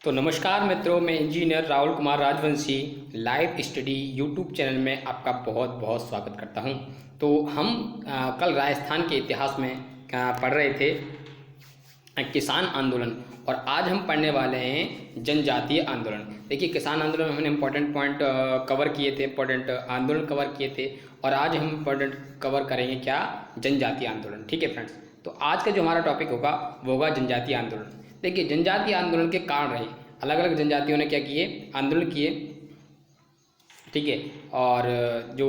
तो नमस्कार मित्रों, मैं engineer Rahul Kumar Rajvanshi live study YouTube channel में आपका बहुत बहुत स्वागत करता हूं। तो हम कल राजस्थान के इतिहास में पढ़ रहे थे किसान आंदोलन, और आज हम पढ़ने वाले हैं जनजातीय आंदोलन। देखिए, किसान आंदोलन में हमने इंपॉर्टेंट पॉइंट कवर किए थे, इंपॉर्टेंट आंदोलन कवर किए थे, और आज हम इंपॉर्टेंट कवर करेंगे क्या, जनजातीय आंदोलन। ठीक है फ्रेंड्स, तो आज का जो हमारा टॉपिक होगा वो होगा जनजातीय आंदोलन। देखिए, जनजातीय आंदोलन के कारण रहे, अलग अलग जनजातियों ने क्या किए, आंदोलन किए। ठीक है, और जो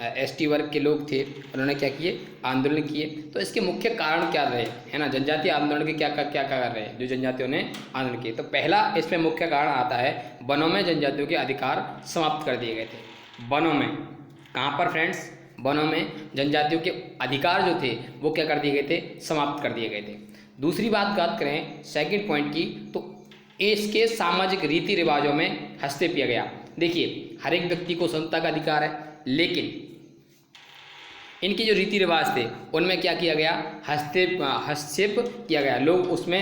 एसटी वर्ग के लोग थे उन्होंने क्या किए, आंदोलन किए। तो इसके मुख्य कारण क्या रहे, है ना, जनजातीय आंदोलन के क्या क्या कर रहे हैं जो जनजातियों ने आंदोलन किए। तो पहला इसमें मुख्य कारण आता है, वनों में जनजातियों के अधिकार समाप्त कर दिए गए थे। वनों में, कहाँ पर फ्रेंड्स, वनों में जनजातियों के अधिकार जो थे वो क्या कर दिए गए थे, समाप्त कर दिए गए थे। दूसरी बात करें सेकंड पॉइंट की, तो इसके सामाजिक रीति रिवाजों में हस्तक्षेप किया गया। देखिए, हर एक व्यक्ति को स्वतंत्रता का अधिकार है, लेकिन इनके जो रीति रिवाज थे उनमें क्या किया गया, हस्तक्षेप किया गया। लोग उसमें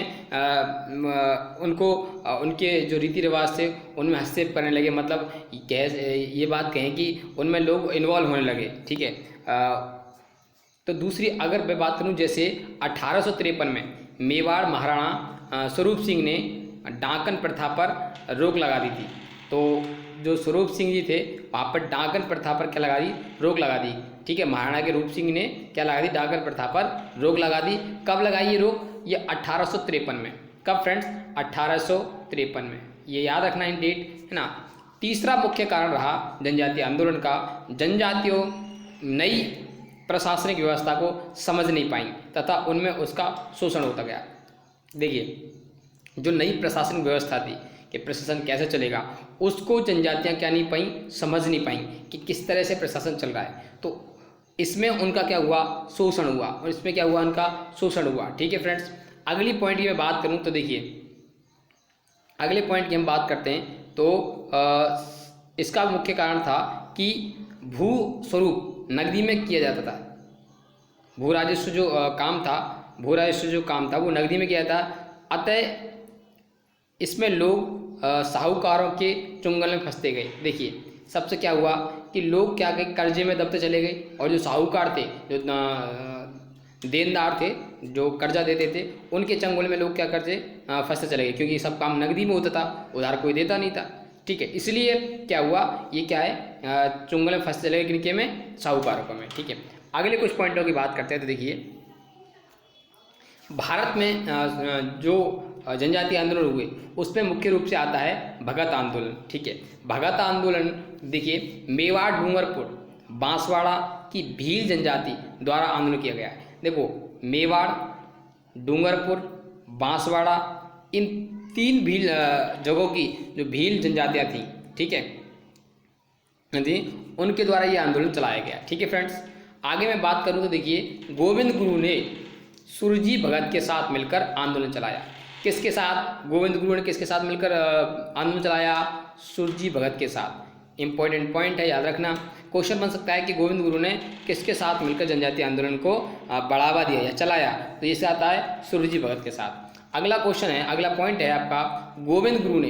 उनको उनके जो रीति रिवाज थे उनमें हस्तक्षेप करने लगे, मतलब ये बात कहें कि उनमें लोग इन्वॉल्व होने लगे। ठीक है, तो दूसरी अगर मैं बात करूं, जैसे 1853 में मेवाड़ महाराणा स्वरूप सिंह ने डाकन प्रथा पर रोक लगा दी थी। तो जो स्वरूप सिंह जी थे वहाँ पर डाकन प्रथा पर क्या लगा दी, रोक लगा दी। ठीक है, महाराणा के रूप सिंह ने क्या लगा दी, डाकन प्रथा पर रोक लगा दी। कब लगाई ये रोक, ये 1853 में। कब फ्रेंड्स, 1853 में, ये याद रखना इन डेट, है ना। तीसरा मुख्य कारण रहा जनजातीय आंदोलन का, जनजातियों नई प्रशासनिक व्यवस्था को समझ नहीं पाई तथा उनमें उसका शोषण होता गया। देखिए, जो नई प्रशासनिक व्यवस्था थी कि प्रशासन कैसे चलेगा, उसको जनजातियां क्या नहीं पाई, समझ नहीं पाई कि किस तरह से प्रशासन चल रहा है। तो इसमें उनका क्या हुआ, शोषण हुआ, और इसमें क्या हुआ, उनका शोषण हुआ। ठीक है फ्रेंड्स, अगली पॉइंट की मैं बात करूं तो देखिए, अगले पॉइंट की हम बात करते हैं तो इसका मुख्य कारण था कि भू स्वरूप नकदी में किया जाता था। भू राजस्व जो काम था, भू राजस्व जो काम था वो नकदी में किया था। अतः इसमें लोग साहूकारों के चुंगल में फंसते गए। देखिए, सबसे क्या हुआ कि लोग क्या गए, कर्जे में दबते चले गए, और जो साहूकार थे, जो देनदार थे, जो कर्जा देते थे, उनके चंगुल में लोग क्या करते, फंसते चले गए, क्योंकि सब काम नकदी में होता था, उधार कोई देता नहीं था। ठीक है, इसलिए क्या हुआ, ये क्या है, चुंगल में फंसते चले गए, किनके में, साहूकारों में। ठीक है, अगले कुछ पॉइंटों की बात करते हैं। तो देखिए, भारत में जो जनजातीय आंदोलन हुए उसमें मुख्य रूप से आता है भगत आंदोलन। ठीक है, भगत आंदोलन देखिए, मेवाड़, डूंगरपुर, बांसवाड़ा की भील जनजाति द्वारा आंदोलन किया गया है। देखो, मेवाड़, डूंगरपुर, बांसवाड़ा, इन तीन भील जगहों की जो भील जनजातियाँ थीं, ठीक है जी, उनके द्वारा ये आंदोलन चलाया गया। ठीक है फ्रेंड्स, आगे मैं बात करूँ तो देखिए, गोविंद गुरु ने सुरजी भगत के साथ मिलकर आंदोलन चलाया। किसके साथ, गोविंद गुरु ने किसके साथ मिलकर आंदोलन चलाया, सुरजी भगत के साथ। इंपॉर्टेंट पॉइंट है, याद रखना। क्वेश्चन बन सकता है कि गोविंद गुरु ने किसके साथ मिलकर जनजातीय आंदोलन को बढ़ावा दिया या चलाया, तो इससे आता है सुरजी भगत के साथ। अगला क्वेश्चन है, अगला पॉइंट है आपका, गोविंद गुरु ने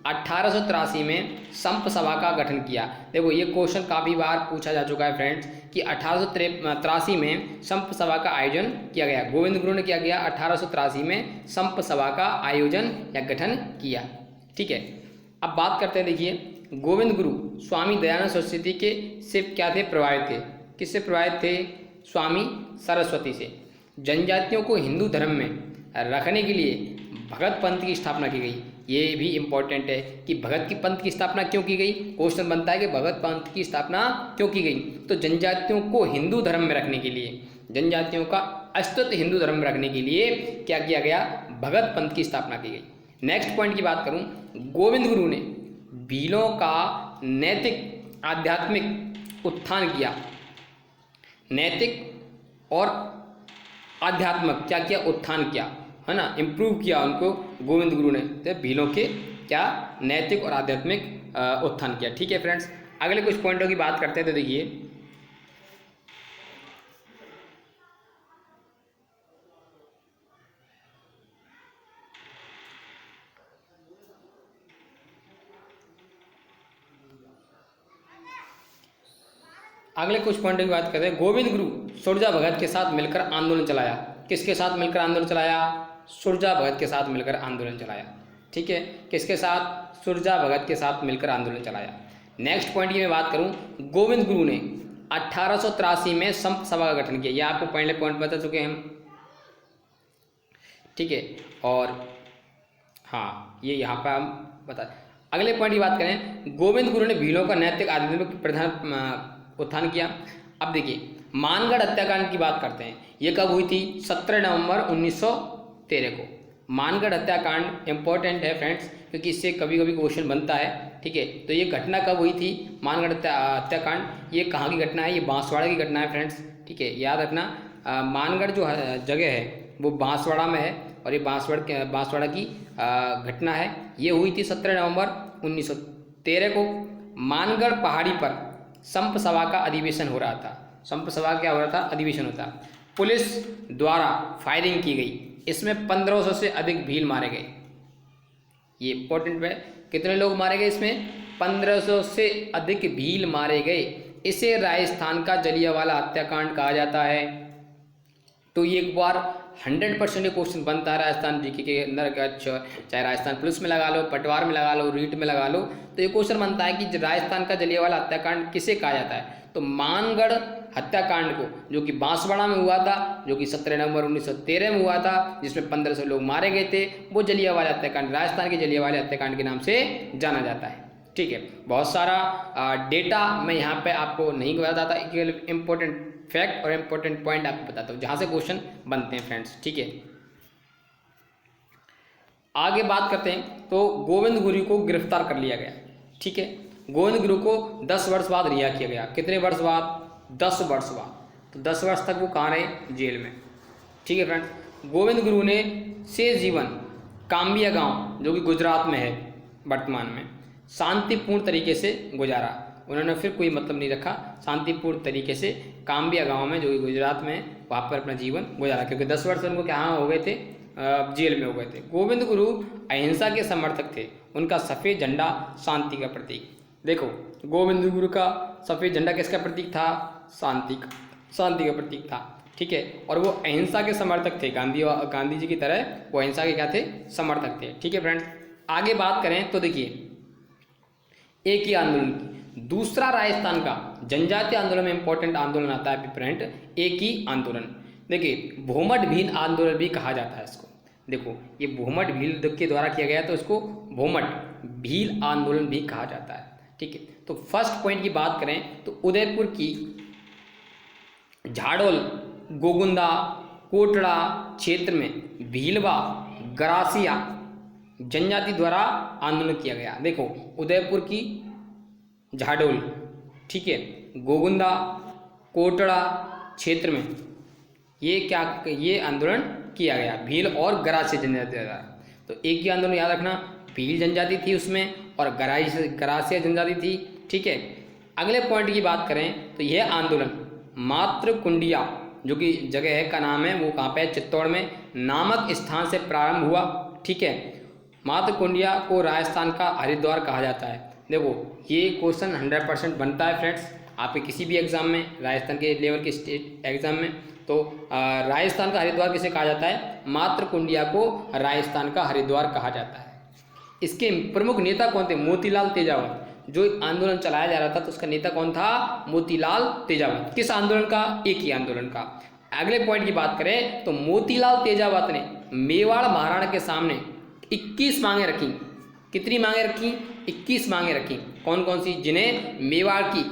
1883 में संप सभा का गठन किया। देखो, ये क्वेश्चन काफ़ी बार पूछा जा चुका है फ्रेंड्स कि 1883 में संप सभा का आयोजन किया गया। गोविंद गुरु ने क्या किया, 1883 में संप सभा का आयोजन या गठन किया। ठीक है, अब बात करते हैं। देखिए, गोविंद गुरु स्वामी दयानंद सरस्वती के से क्या थे, प्रभावित थे। किससे प्रभावित थे, स्वामी सरस्वती से। जनजातियों को हिंदू धर्म में रखने के लिए भगत पंथ की स्थापना की गई। ये भी इम्पोर्टेंट है कि भगत की पंथ की स्थापना क्यों की गई। क्वेश्चन बनता है कि भगत पंथ की स्थापना क्यों की गई, तो जनजातियों को हिंदू धर्म में रखने के लिए, जनजातियों का अस्तित्व हिंदू धर्म में रखने के लिए क्या किया गया, भगत पंथ की स्थापना की गई। नेक्स्ट पॉइंट की बात करूं, गोविंद गुरु ने भीलों का नैतिक आध्यात्मिक उत्थान किया। नैतिक और आध्यात्मिक क्या किया, उत्थान किया, है ना, इम्प्रूव किया उनको गोविंद गुरु ने। तो भीलों के क्या, नैतिक और आध्यात्मिक उत्थान किया। ठीक है फ्रेंड्स, अगले कुछ पॉइंटों की बात करते हैं। तो देखिए, अगले कुछ पॉइंटों की बात करते हैं। गोविंद गुरु सुरजा भगत के साथ मिलकर आंदोलन चलाया। किसके साथ मिलकर आंदोलन चलाया? सुरजा भगत के साथ मिलकर आंदोलन चलाया। ठीक है, किसके साथ? सुरजा भगत के साथ मिलकर आंदोलन चलाया। नेक्स्ट पॉइंट की मैं बात करूं, गोविंद गुरु ने 1883 में संत सभा का गठन किया। यह आपको पहले पॉइंट बता चुके हैं हम। ठीक है, और हाँ ये यहाँ पर हम बता। अगले पॉइंट की बात करें, गोविंद गुरु ने भीलों का नैतिक आध्यात्मिक प्रधान उत्थान किया। अब देखिए मानगढ़ हत्याकांड की बात करते हैं। ये कब हुई थी? 17 नवंबर 1913 को। मानगढ़ हत्याकांड इंपॉर्टेंट है फ्रेंड्स, क्योंकि इससे कभी कभी क्वेश्चन बनता है। ठीक है, तो ये घटना कब हुई थी? मानगढ़ हत्याकांड। ये कहाँ की घटना है? ये बांसवाड़ा की घटना है फ्रेंड्स। ठीक है, याद रखना, मानगढ़ जो जगह है वो बांसवाड़ा में है, और ये बांसवाड़ा की घटना है। ये हुई थी 17 नवंबर 1913 को। मानगढ़ पहाड़ी पर संप सभा का अधिवेशन हो रहा था। संप सभा क्या हो रहा था? अधिवेशन होता। पुलिस द्वारा फायरिंग की गई। इसमें 1500 से अधिक भील मारे गए। ये इंपॉर्टेंट है, कितने लोग मारे गए इसमें? 1500 से अधिक भील मारे गए। इसे राजस्थान का जलियांवाला हत्याकांड कहा जाता है। तो ये एक बार 100% क्वेश्चन बनता है राजस्थान जीके के अंदर, चाहे राजस्थान पुलिस में लगा लो, पटवार में लगा लो, रीट में लगा लो, तो ये क्वेश्चन बनता है कि राजस्थान का जलियांवाला हत्याकांड किसे कहा जाता है? तो मानगढ़ हत्याकांड को, जो कि बांसवाड़ा में हुआ था, जो कि 17 नवंबर 1913 में हुआ था, जिसमें 1500 लोग मारे गए थे, वो जलियांवाला हत्याकांड राजस्थान के जलियांवाला हत्याकांड के नाम से जाना जाता है। ठीक है, बहुत सारा डेटा मैं यहाँ पे आपको नहीं बताता, इंपॉर्टेंट फैक्ट और इंपॉर्टेंट पॉइंट आपको बताता हूँ जहाँ से क्वेश्चन बनते हैं फ्रेंड्स। ठीक है, आगे बात करते हैं। तो गोविंद गुरु को गिरफ्तार कर लिया गया। ठीक है, गोविंद गुरु को 10 वर्ष बाद रिहा किया गया। कितने वर्ष बाद? 10 वर्ष बाद। तो 10 वर्ष तक वो कहाँ रहे? जेल में। ठीक है फ्रेंड्स, गोविंद गुरु ने शेष जीवन काम्बिया गांव, जो कि गुजरात में है वर्तमान में, शांतिपूर्ण तरीके से गुजारा। उन्होंने फिर कोई मतलब नहीं रखा, शांतिपूर्ण तरीके से काम्बिया गांव में, जो कि गुजरात में, वहाँ पर अपना जीवन गुजारा, क्योंकि 10 वर्ष उनको कहाँ हो गए थे? जेल में हो गए थे। गोविंद गुरु अहिंसा के समर्थक थे। उनका सफ़ेद झंडा शांति का प्रतीक। देखो, गोविंद गुरु का सफ़ेद झंडा किसका प्रतीक था? शांति का प्रतीक था। ठीक है, और वो अहिंसा के समर्थक थे। गांधी जी की तरह वो अहिंसा के क्या थे? समर्थक थे। ठीक है फ्रेंड्स, आगे बात करें तो देखिए एक ही आंदोलन की दूसरा राजस्थान का जनजातीय आंदोलन में इंपॉर्टेंट आंदोलन आता है फ्रेंड, एक ही आंदोलन। देखिए भूमट भील आंदोलन भी कहा जाता है इसको। देखो ये भूमट भील के द्वारा किया गया, तो इसको भूमट भील आंदोलन भी कहा जाता है। ठीक है, तो फर्स्ट पॉइंट की बात करें तो उदयपुर की झाड़ोल, गोगुंदा, कोटड़ा क्षेत्र में भीलवा, गरासिया जनजाति द्वारा आंदोलन किया गया। देखो उदयपुर की झाडोल, ठीक है, गोगुंदा, कोटड़ा क्षेत्र में ये आंदोलन किया गया भील और गरासी जनजाति द्वारा। तो एक ही आंदोलन याद रखना, भील जनजाति थी उसमें और गरासिया जनजाति थी। ठीक है, अगले पॉइंट की बात करें तो यह आंदोलन मातृकुंडिया, जो कि जगह है का नाम है, वो कहाँ पे है? चित्तौड़ में, नामक स्थान से प्रारंभ हुआ। ठीक है, मातृकुंडिया को राजस्थान का हरिद्वार कहा जाता है। देखो ये क्वेश्चन 100% बनता है फ्रेंड्स आपके किसी भी एग्जाम में, राजस्थान के लेवल के स्टेट एग्जाम में। तो राजस्थान का हरिद्वार किसे कहा जाता है? मातृकुंडिया को राजस्थान का हरिद्वार कहा जाता है। इसके प्रमुख नेता कौन थे? मोतीलाल तेजावत। जो आंदोलन चलाया जा रहा था तो उसका नेता कौन था? मोतीलाल तेजावत। किस आंदोलन का? एक ही आंदोलन का। अगले पॉइंट की बात करें तो मोतीलाल तेजावत ने मेवाड़ महाराणा के सामने 21 मांगे रखी। कितनी मांगे रखी? 21 मांगे रखी। कौन कौन सी? जिन्हें मेवाड़ की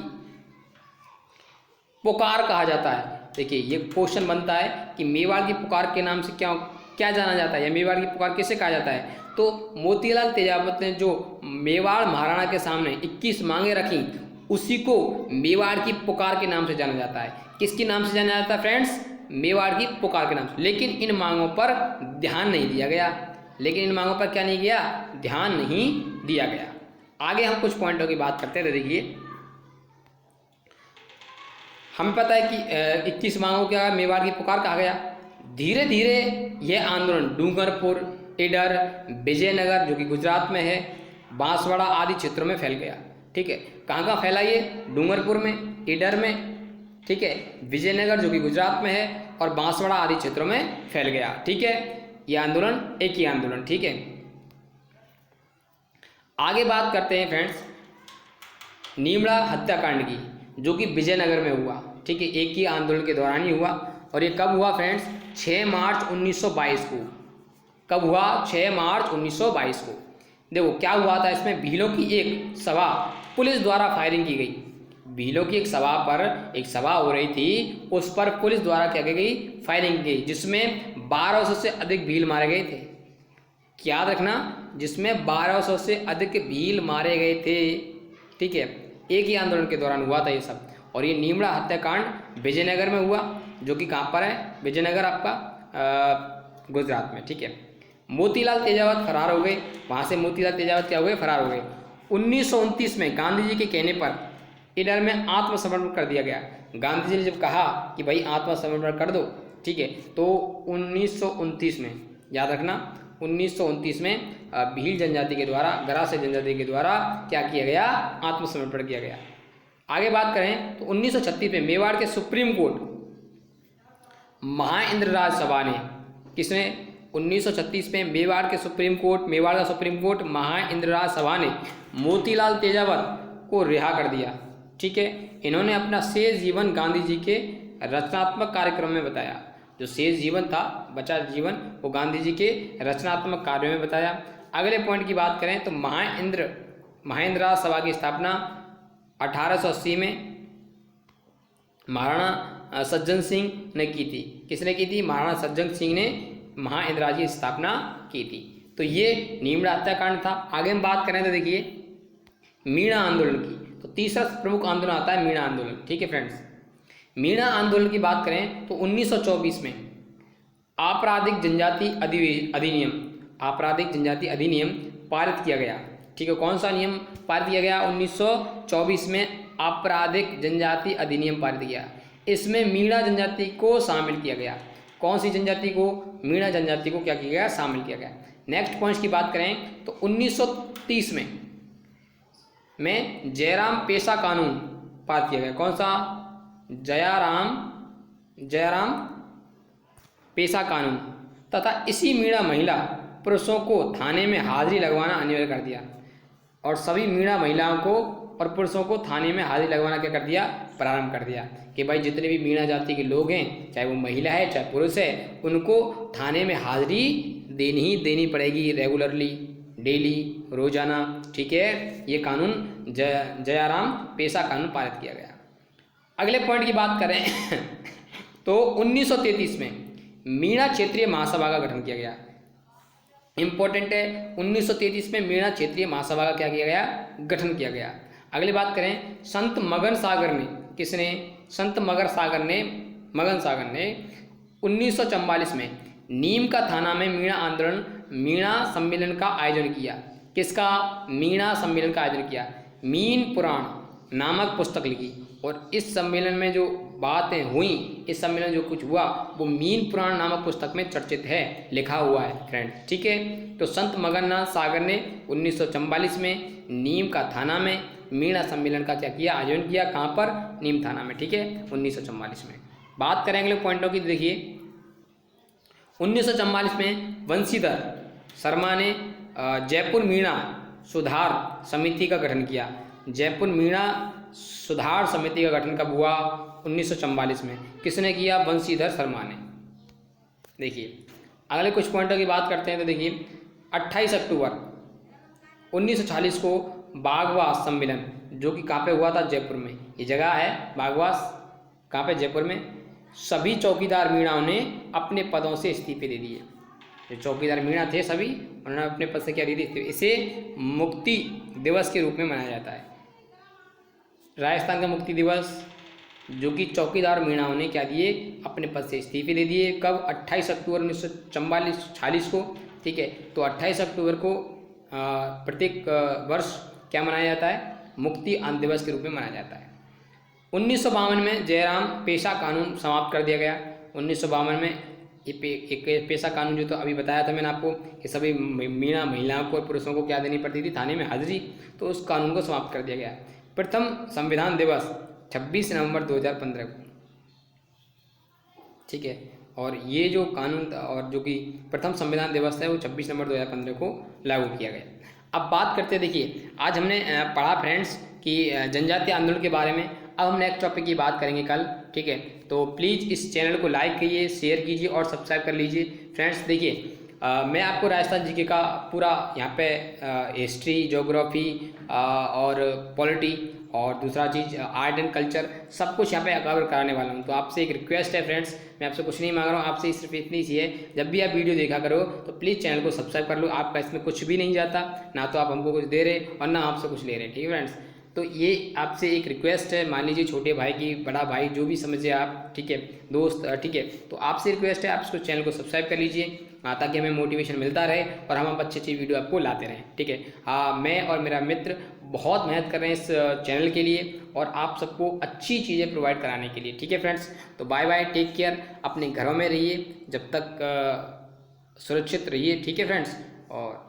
पुकार कहा जाता है। देखिए ये क्वेश्चन बनता है कि मेवाड़ की पुकार के नाम से क्या जाना जाता है, या मेवाड़ की पुकार किसे कहा जाता है? तो मोतीलाल तेजावत ने जो मेवाड़ महाराणा के सामने 21 मांगे रखी, उसी को मेवाड़ की पुकार के नाम से जाना जाता है। किसके नाम से जाना जाता है फ्रेंड्स? मेवाड़ की पुकार के नाम से। लेकिन इन मांगों पर ध्यान नहीं दिया गया। क्या नहीं किया? ध्यान नहीं दिया गया। आगे हम कुछ पॉइंटों की बात करते हैं। देखिए हमें पता है कि 21 मांगों क्या मेवाड़ की पुकार कहा गया। धीरे धीरे यह आंदोलन डूंगरपुर, ईडर, विजयनगर जो कि गुजरात में है, बांसवाड़ा आदि क्षेत्रों में फैल गया। ठीक है। कहाँ कहाँ फैला ये? डूंगरपुर में, ईडर में, ठीक है, विजयनगर जो कि गुजरात में है, और बांसवाड़ा आदि क्षेत्रों में फैल गया, ठीक है। ये आंदोलन एक ही आंदोलन, ठीक है। आगे बात करते हैं फ्रेंड्स नीमड़ा हत्याकांड की, जो कि विजयनगर में हुआ, ठीक है। एक ही आंदोलन के दौरान ही हुआ, और ये कब हुआ फ्रेंड्स? 6 मार्च 1922 को। कब हुआ? 6 मार्च 1922 को। देखो क्या हुआ था इसमें, भीलों की एक सभा पुलिस द्वारा फायरिंग की गई। भीलों की एक सभा पर, एक सभा हो रही थी, उस पर पुलिस द्वारा क्या की गई? फायरिंग की गई, जिसमें 1200 से अधिक भील मारे गए थे। याद रखना, जिसमें 1200 से अधिक भील मारे गए थे, ठीक है। एक ही आंदोलन के दौरान हुआ था ये सब। और ये नीमड़ा हत्याकांड विजयनगर में हुआ, जो कि कहाँ पर है? विजयनगर आपका गुजरात में, ठीक है। मोतीलाल तेजावत फरार हो गए, वहाँ से मोतीलाल तेजावत क्या हो गए? फरार हो गए। 1929 में गांधी जी के कहने पर ईडर में आत्मसमर्पण कर दिया गया। गांधी जी ने जब कहा कि भाई आत्मसमर्पण कर दो, ठीक है, तो 1929 में, याद रखना, 1929 में भील जनजाति के द्वारा, गरासे जनजाति के द्वारा क्या किया गया? आत्मसमर्पण किया गया। आगे बात करें तो 1936 में मेवाड़ के सुप्रीम कोर्ट महाइंद्रराज सभा ने, किसने? 1936 में मेवाड़ के सुप्रीम कोर्ट, मेवाड़ का सुप्रीम कोर्ट महाइंद्रराज सभा ने मोतीलाल तेजावत को रिहा कर दिया, ठीक है। इन्होंने अपना शेष जीवन गांधी जी के रचनात्मक कार्यक्रम में बताया। जो शेष जीवन था, बचा जीवन, वो गांधी जी के रचनात्मक कार्यों में बताया। अगले पॉइंट की बात करें तो महाइंद्रराज सभा की स्थापना 1880 में महाराणा सज्जन सिंह ने की थी। किसने की थी? महाराणा सज्जन सिंह ने महाइंद्रराज की स्थापना की थी। तो ये नीमड़ा हत्याकांड था। आगे हम बात करें तो देखिए मीणा आंदोलन की, तो तीसरा प्रमुख आंदोलन आता है मीणा आंदोलन, ठीक है फ्रेंड्स। मीणा आंदोलन की बात करें तो 1924 में आपराधिक जनजाति अधिनियम, आपराधिक जनजाति अधिनियम पारित किया गया, ठीक है। कौन सा नियम पारित किया गया? 1924 में आपराधिक जनजाति अधिनियम पारित किया। इसमें मीणा जनजाति को शामिल किया गया। कौन सी जनजाति को? मीणा जनजाति को क्या किया गया? शामिल किया गया। नेक्स्ट पॉइंट की बात करें तो 1930 में जयराम पेशा कानून पारित किया गया। कौन सा? जयराम पेशा कानून। तथा इसी मीणा महिला पुरुषों को थाने में हाजिरी लगवाना अनिवार्य कर दिया, और सभी मीणा महिलाओं को और पुरुषों को थाने में हाजिरी लगवाना क्या कर दिया? प्रारंभ कर दिया कि भाई जितने भी मीणा जाति के लोग हैं, चाहे वो महिला है चाहे पुरुष है, उनको थाने में हाजिरी देनी पड़ेगी, रेगुलरली, डेली, रोजाना, ठीक है। ये कानून जयराम पेशा कानून पारित किया गया। अगले पॉइंट की बात करें तो 1933 में मीणा क्षेत्रीय महासभा का गठन किया गया। इंपॉर्टेंट है, 1933 में मीणा क्षेत्रीय महासभा का क्या किया गया? गठन किया गया। अगली बात करें संत मगन सागर ने, किसने? संत मगन सागर ने 1944 में नीम का थाना में मीणा सम्मेलन का आयोजन किया। किसका? मीणा सम्मेलन का आयोजन किया। मीन पुराण नामक पुस्तक लिखी, और इस सम्मेलन में जो बातें हुई, इस सम्मेलन जो कुछ हुआ, वो मीन पुराण नामक पुस्तक में चर्चित है, लिखा हुआ है फ्रेंड, ठीक है। तो संत मगननाथ सागर ने 1944 में नीम का थाना में मीणा सम्मेलन का क्या किया? आयोजन किया। कहाँ पर? नीम थाना में, ठीक है, 1944 में। बात करें अगले पॉइंटों की, देखिए 1944 में वंशीधर शर्मा ने जयपुर मीणा सुधार समिति का गठन किया। जयपुर मीणा सुधार समिति का गठन कब हुआ? 1944 में। किसने किया? वंशीधर शर्मा ने। देखिए अगले कुछ पॉइंटों की बात करते हैं तो देखिए 28 अक्टूबर 1940 को बागवास सम्मेलन, जो कि कहाँ पे हुआ था? जयपुर में। ये जगह है बागवास, कहाँ पे? जयपुर में। सभी चौकीदार मीणाओं ने अपने पदों से इस्तीफे दे दिए। जो चौकीदार मीणा थे सभी, उन्होंने अपने पद से क्या दे दिए? इसे मुक्ति दिवस के रूप में मनाया जाता है। राजस्थान का मुक्ति दिवस, जो कि चौकीदार मीणाओं ने क्या दिए? अपने पद से इस्तीफे दे दिए। कब? 28 अक्टूबर 1946 को, ठीक है। तो 28 अक्टूबर को प्रत्येक वर्ष क्या मनाया जाता है? मुक्ति दिवस के रूप में मनाया जाता है। 1952 में जयराम पेशा कानून समाप्त कर दिया गया। 1952 में एक पेशा कानून जो तो अभी बताया था मैंने आपको कि सभी महिलाओं को और पुरुषों को क्या देनी पड़ती थी, थाने में हाजिरी, तो उस कानून को समाप्त कर दिया गया। प्रथम संविधान दिवस 26 नवंबर 2015 को, ठीक है। और ये जो कानून और जो कि प्रथम संविधान दिवस है वो 26 नवंबर 2015 को लागू किया गया। अब बात करते हैं, देखिए आज हमने पढ़ा फ्रेंड्स कि जनजातीय आंदोलन के बारे में। अब हम नेक्स्ट टॉपिक की बात करेंगे कल, ठीक है। तो प्लीज़ इस चैनल को लाइक कीजिए, शेयर कीजिए और सब्सक्राइब कर लीजिए फ्रेंड्स। देखिए मैं आपको राजस्थान जीके का पूरा यहाँ पे हिस्ट्री, ज्योग्राफी और पॉलिटी और दूसरा चीज़ आर्ट एंड कल्चर सब कुछ यहाँ पे कवर कराने वाला हूँ। तो आपसे एक रिक्वेस्ट है फ्रेंड्स, मैं आपसे कुछ नहीं मांग रहा हूँ, आपसे सिर्फ इतनी सी है, जब भी आप वीडियो देखा करो तो प्लीज़ चैनल को सब्सक्राइब कर लो। आपका इसमें कुछ भी नहीं जाता, ना तो आप हमको कुछ दे रहे और ना आपसे कुछ ले रहे, ठीक है फ्रेंड्स। तो ये आपसे एक रिक्वेस्ट है, मान लीजिए छोटे भाई की, बड़ा भाई जो भी समझे आप, ठीक है, दोस्त, ठीक है। तो आपसे रिक्वेस्ट है आप इसको चैनल को सब्सक्राइब कर लीजिए ताकि हमें मोटिवेशन मिलता रहे और हम अच्छी अच्छी वीडियो आपको लाते रहें, ठीक है। हाँ, मैं और मेरा मित्र बहुत मेहनत कर रहे हैं इस चैनल के लिए और आप सबको अच्छी चीज़ें प्रोवाइड कराने के लिए, ठीक है फ्रेंड्स। तो बाय बाय, टेक केयर, अपने घरों में रहिए, जब तक सुरक्षित रहिए, ठीक है फ्रेंड्स। और